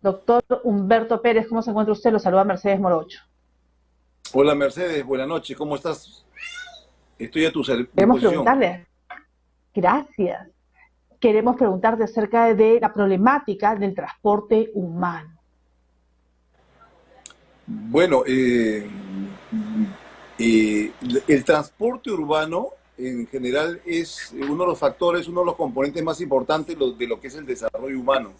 Doctor Humberto Pérez, ¿cómo se encuentra usted? Lo saluda Mercedes Morocho. Hola Mercedes, buenas noches, ¿cómo estás? Estoy a tu Queremos disposición. preguntarle, gracias, queremos preguntarte acerca de la problemática del transporte humano. Bueno, eh, el transporte urbano en general es uno de los factores, uno de los componentes más importantes de lo que es el desarrollo humano.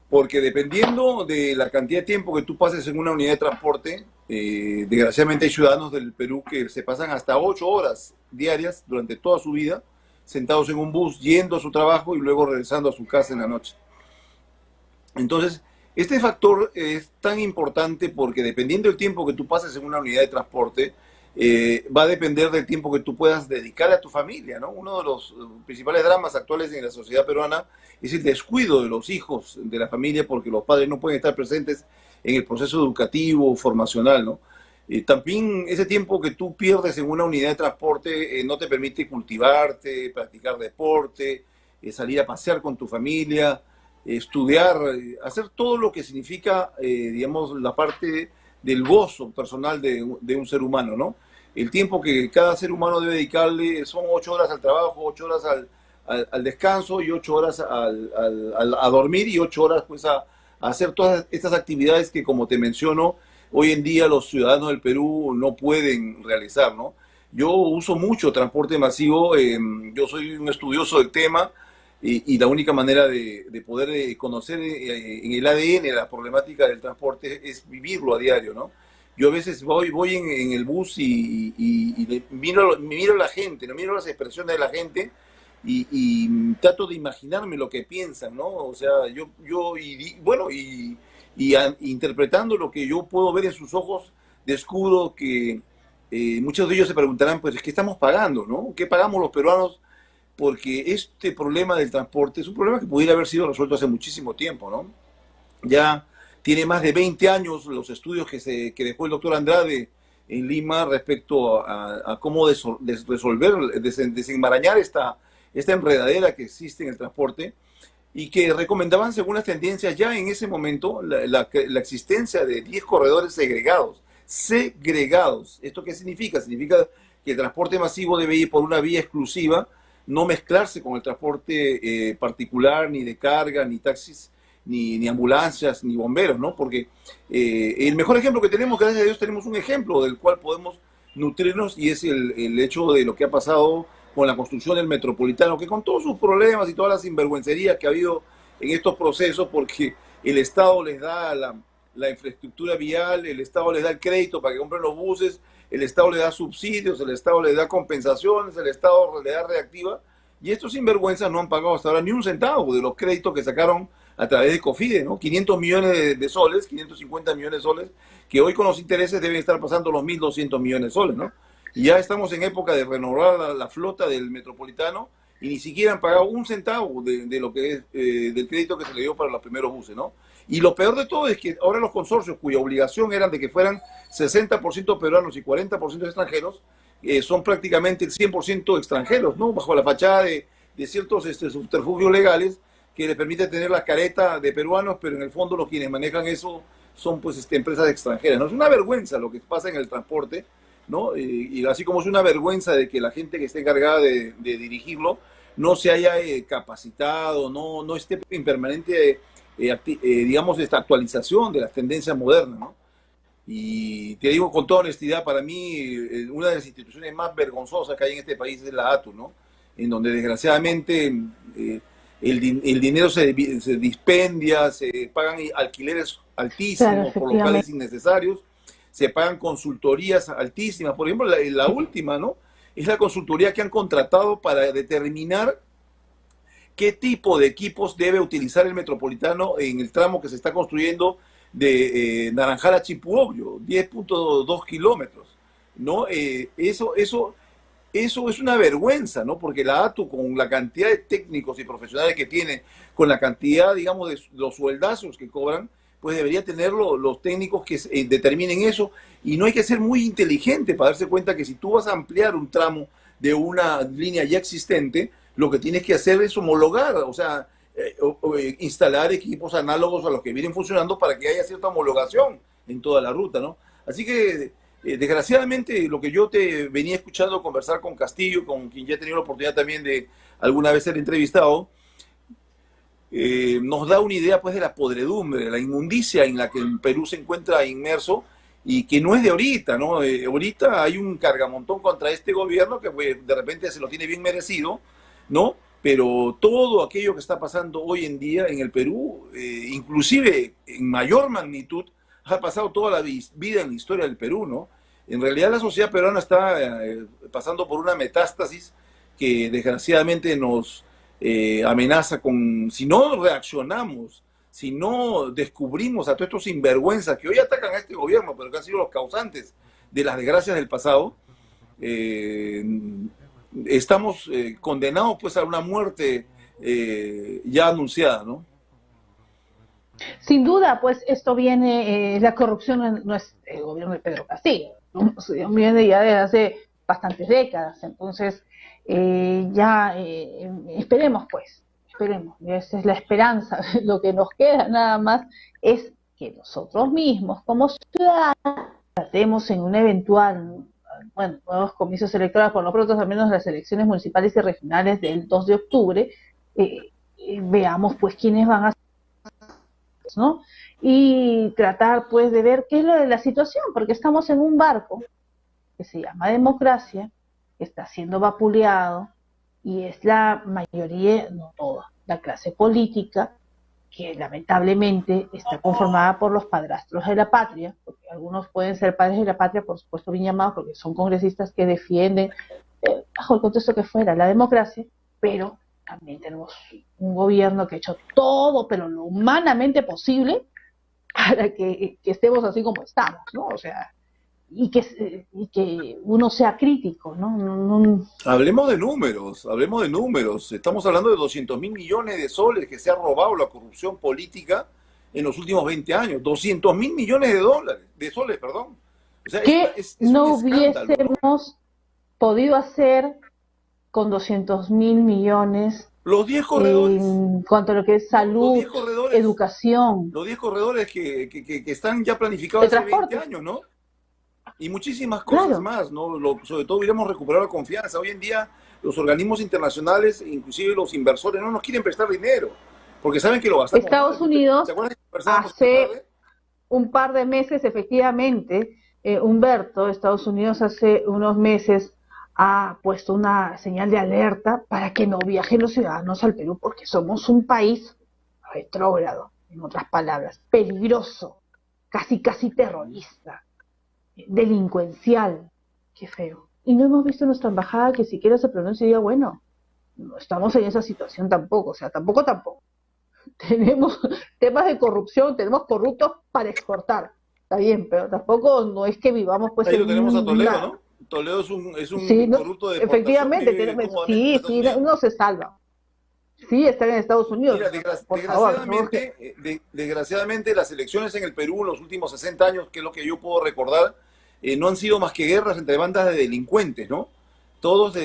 Porque dependiendo de la cantidad de tiempo que tú pases en una unidad de transporte, desgraciadamente hay ciudadanos del Perú que se pasan hasta 8 horas diarias durante toda su vida sentados en un bus, yendo a su trabajo y luego regresando a su casa en la noche. Entonces, este factor es tan importante porque dependiendo del tiempo que tú pases en una unidad de transporte, va a depender del tiempo que tú puedas dedicar a tu familia, ¿no? Uno de los principales dramas actuales en la sociedad peruana es el descuido de los hijos de la familia porque los padres no pueden estar presentes en el proceso educativo, formacional, ¿no? También ese tiempo que tú pierdes en una unidad de transporte no te permite cultivarte, practicar deporte, salir a pasear con tu familia, estudiar, hacer todo lo que significa, digamos, la parte del gozo personal de un ser humano, ¿no? El tiempo que cada ser humano debe dedicarle son 8 horas al trabajo, 8 horas al descanso y 8 horas a dormir y 8 horas pues a hacer todas estas actividades que, como te menciono, hoy en día los ciudadanos del Perú no pueden realizar, ¿no? Yo uso mucho transporte masivo, yo soy un estudioso del tema y la única manera de poder conocer en el ADN la problemática del transporte es vivirlo a diario, ¿no? Yo a veces voy en el bus y miro a la gente, no miro las expresiones de la gente y trato de imaginarme lo que piensan, ¿no? O sea, bueno, interpretando lo que yo puedo ver en sus ojos, descubro que muchos de ellos se preguntarán, pues, ¿qué estamos pagando, no? ¿Qué pagamos los peruanos? Porque este problema del transporte es un problema que pudiera haber sido resuelto hace muchísimo tiempo, ¿no? Ya tiene más de 20 años los estudios que dejó el doctor Andrade en Lima respecto a cómo resolver, desenmarañar esta enredadera que existe en el transporte y que recomendaban, según las tendencias, ya en ese momento, la existencia de 10 corredores segregados. Segregados. ¿Esto qué significa? Significa que el transporte masivo debe ir por una vía exclusiva, no mezclarse con el transporte particular, ni de carga, ni taxis, ni ambulancias, ni bomberos, ¿no? Porque el mejor ejemplo que tenemos, gracias a Dios, tenemos un ejemplo del cual podemos nutrirnos y es el hecho de lo que ha pasado con la construcción del metropolitano, que con todos sus problemas y todas las sinvergüencerías que ha habido en estos procesos, porque el Estado les da la infraestructura vial, el Estado les da el crédito para que compren los buses, el Estado le da subsidios, el Estado le da compensaciones, el Estado le da reactiva, y estos sinvergüenzas no han pagado hasta ahora ni un centavo de los créditos que sacaron a través de COFIDE, ¿no? 500 millones de soles, 550 millones de soles, que hoy con los intereses deben estar pasando los 1.200 millones de soles, ¿no? Y ya estamos en época de renovar la flota del metropolitano y ni siquiera han pagado un centavo de lo que es del crédito que se le dio para los primeros buses, ¿no? Y lo peor de todo es que ahora los consorcios, cuya obligación eran de que fueran 60% peruanos y 40% extranjeros, son prácticamente el 100% extranjeros, ¿no? Bajo la fachada de ciertos subterfugios legales que le permite tener la careta de peruanos, pero en el fondo los quienes manejan eso son pues empresas extranjeras, ¿no? Es una vergüenza lo que pasa en el transporte, ¿no? Y así como es una vergüenza de que la gente que esté encargada de dirigirlo no se haya capacitado, no esté en permanente, digamos, esta actualización de las tendencias modernas, ¿no? Y te digo con toda honestidad, para mí una de las instituciones más vergonzosas que hay en este país es la ATU, ¿no? En donde desgraciadamente el dinero se dispendia, se pagan alquileres Claro, altísimos por locales efectivamente. innecesarios, se pagan consultorías altísimas. Por ejemplo, la última, ¿no? Es la consultoría que han contratado para determinar qué tipo de equipos debe utilizar el metropolitano en el tramo que se está construyendo de Naranjal a Chipuobyo, 10.2 kilómetros, ¿no? Eso es una vergüenza, ¿no? Porque la ATU, con la cantidad de técnicos y profesionales que tiene, con la cantidad, digamos, de los sueldazos que cobran, pues debería tenerlo los técnicos que determinen eso. Y no hay que ser muy inteligente para darse cuenta que si tú vas a ampliar un tramo de una línea ya existente, lo que tienes que hacer es homologar, o sea, instalar equipos análogos a los que vienen funcionando para que haya cierta homologación en toda la ruta, ¿no? Así que, desgraciadamente, lo que yo te venía escuchando conversar con Castillo, con quien ya he tenido la oportunidad también de alguna vez ser entrevistado, nos da una idea pues de la podredumbre, la inmundicia en la que el Perú se encuentra inmerso y que no es de ahorita, ¿no? Ahorita hay un cargamontón contra este gobierno que pues, de repente se lo tiene bien merecido, ¿no? Pero todo aquello que está pasando hoy en día en el Perú, inclusive en mayor magnitud, ha pasado toda la vida en la historia del Perú, ¿no? En realidad la sociedad peruana está pasando por una metástasis que desgraciadamente nos amenaza con, si no reaccionamos, si no descubrimos a todos estos sinvergüenzas que hoy atacan a este gobierno, pero que han sido los causantes de las desgracias del pasado, eh, estamos condenados pues a una muerte ya anunciada, ¿no? Sin duda, pues esto viene, la corrupción no es el gobierno de Pedro Castillo, ¿no? Viene ya desde hace bastantes décadas, entonces esperemos pues, esperemos, esa es la esperanza, lo que nos queda nada más es que nosotros mismos como ciudadanos tratemos en un eventual, bueno, nuevos comicios electorales, por lo pronto al menos las elecciones municipales y regionales del 2 de octubre, veamos pues quiénes van a, ¿no? Y tratar pues de ver qué es lo de la situación, porque estamos en un barco que se llama democracia, que está siendo vapuleado y es la mayoría, no toda, la clase política que lamentablemente está conformada por los padrastros de la patria, porque algunos pueden ser padres de la patria, por supuesto bien llamados, porque son congresistas que defienden, bajo el contexto que fuera, la democracia, pero también tenemos un gobierno que ha hecho todo, pero lo humanamente posible, para que estemos así como estamos, ¿no? O sea, y que uno sea crítico, ¿no? Hablemos de números, hablemos de números. Estamos hablando de 200.000 millones de soles que se ha robado la corrupción política en los últimos 20 años. 200.000 millones de dólares, de soles, perdón. O sea, que es no un escándalo, hubiésemos ¿no? podido hacer con 200.000 millones Los 10 corredores, en cuanto a lo que es salud, educación, los 10 corredores que están ya de planificados hace 20 transporte, años, ¿no? Y muchísimas cosas claro. más, ¿no? Sobre todo iremos a recuperar la confianza. Hoy en día los organismos internacionales, inclusive los inversores, no nos quieren prestar dinero, porque saben que lo gastamos mal. Estados Unidos ¿Te acuerdas que conversábamos esta hace tarde? un par de meses, efectivamente, Humberto, Estados Unidos hace unos meses ha puesto una señal de alerta para que no viajen los ciudadanos al Perú, porque somos un país retrógrado, en otras palabras, peligroso, casi terrorista, delincuencial, qué feo. Y no hemos visto nuestra embajada que siquiera se pronuncie y diga, bueno, no estamos en esa situación tampoco, o sea, tampoco. Tenemos temas de corrupción, tenemos corruptos para exportar, está bien, pero tampoco no es que vivamos pues Ahí en lo tenemos a Toledo, una... ¿no? Toledo es Sí, un no, corrupto de deportación, efectivamente, vive cómodamente en sí, Estados Unidos. no se salva. Sí, están en Estados Unidos, Mira, por favor. ¿No? desgraciadamente las elecciones en el Perú en los últimos 60 años, que es lo que yo puedo recordar, no han sido más que guerras entre bandas de delincuentes, ¿no? Todos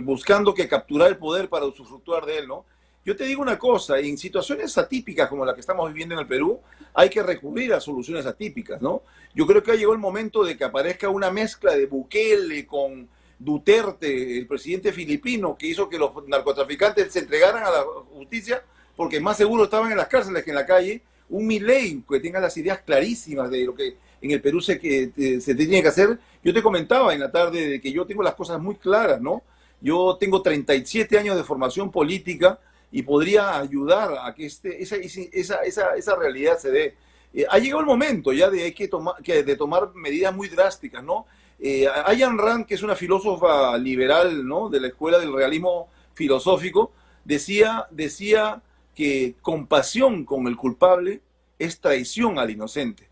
buscando que capturar el poder para usufructuar de él, ¿no? Yo te digo una cosa, en situaciones atípicas como la que estamos viviendo en el Perú, hay que recurrir a soluciones atípicas, ¿no? Yo creo que ha llegado el momento de que aparezca una mezcla de Bukele con Duterte, el presidente filipino, que hizo que los narcotraficantes se entregaran a la justicia porque más seguro estaban en las cárceles que en la calle. Un Milei que tenga las ideas clarísimas de lo que en el Perú se tiene que hacer. Yo te comentaba en la tarde de que yo tengo las cosas muy claras, ¿no? Yo tengo 37 años de formación política y podría ayudar a que esa realidad se dé. Ha llegado el momento ya de tomar medidas muy drásticas, ¿no? Ayn Rand, que es una filósofa liberal, ¿no? De la escuela del realismo filosófico, decía que compasión con el culpable es traición al inocente.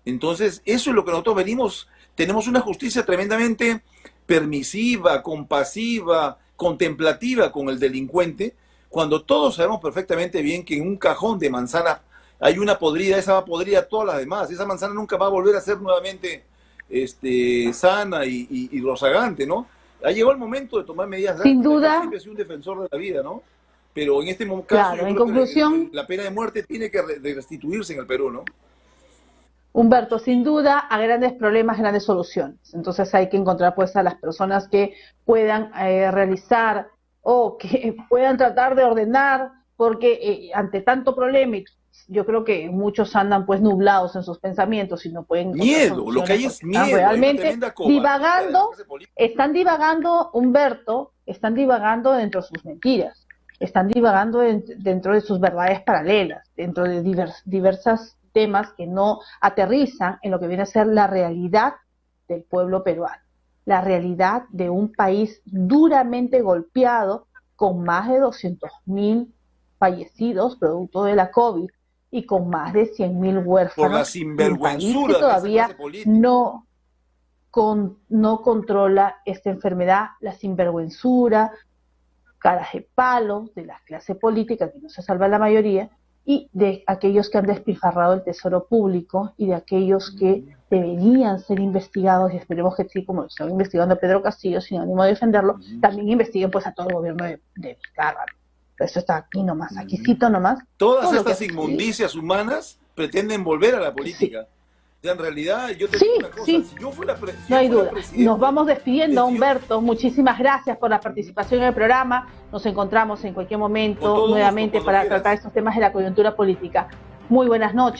Entonces, eso es lo que nosotros tenemos una justicia tremendamente permisiva, compasiva, contemplativa con el delincuente, cuando todos sabemos perfectamente bien que en un cajón de manzanas hay una podrida, esa va podrida todas las demás, esa manzana nunca va a volver a ser nuevamente sana y rozagante, ¿no? Ha llegado el momento de tomar medidas Sin drásticas. Yo duda, siempre he sido un defensor de la vida, ¿no? Pero en este caso Claro, yo en creo que conclusión, la pena de muerte tiene que restituirse en el Perú, ¿no? Humberto, sin duda, a grandes problemas, grandes soluciones. Entonces hay que encontrar pues a las personas que puedan realizar o que puedan tratar de ordenar, porque ante tanto problema, yo creo que muchos andan pues nublados en sus pensamientos y no pueden encontrar Miedo, lo que soluciones hay porque es están miedo, hay una realmente tremenda cobardía de la divagando, clase política. Humberto, están divagando dentro de sus mentiras, están divagando dentro de sus verdades paralelas, dentro de diversas temas que no aterrizan en lo que viene a ser la realidad del pueblo peruano, la realidad de un país duramente golpeado con más de 200.000 fallecidos producto de la COVID y con más de 100.000 Por la huérfanos y un país que sinvergüenzura de esa clase todavía política. no controla esta enfermedad, la sinvergüenzura, caras de palo de la clase política, que no se salva la mayoría, y de aquellos que han despilfarrado el tesoro público y de aquellos que deberían ser investigados, y esperemos que sí, como lo están investigando a Pedro Castillo, sin ánimo de defenderlo, también investiguen pues a todo el gobierno de Vizcarra. Eso está aquí nomás, aquí cito nomás. Todas Todo lo que estas ha sucedido. inmundicias humanas pretenden volver a la política. Sí. O sea, en realidad, yo te Sí, digo una cosa, sí, si yo fuera, no hay duda. presidente... Nos vamos despidiendo, si yo- Humberto. Muchísimas gracias por la participación en el programa. Nos encontramos en cualquier Con momento todo gusto, nuevamente cuando para quieras. tratar estos temas de la coyuntura política. Muy buenas noches.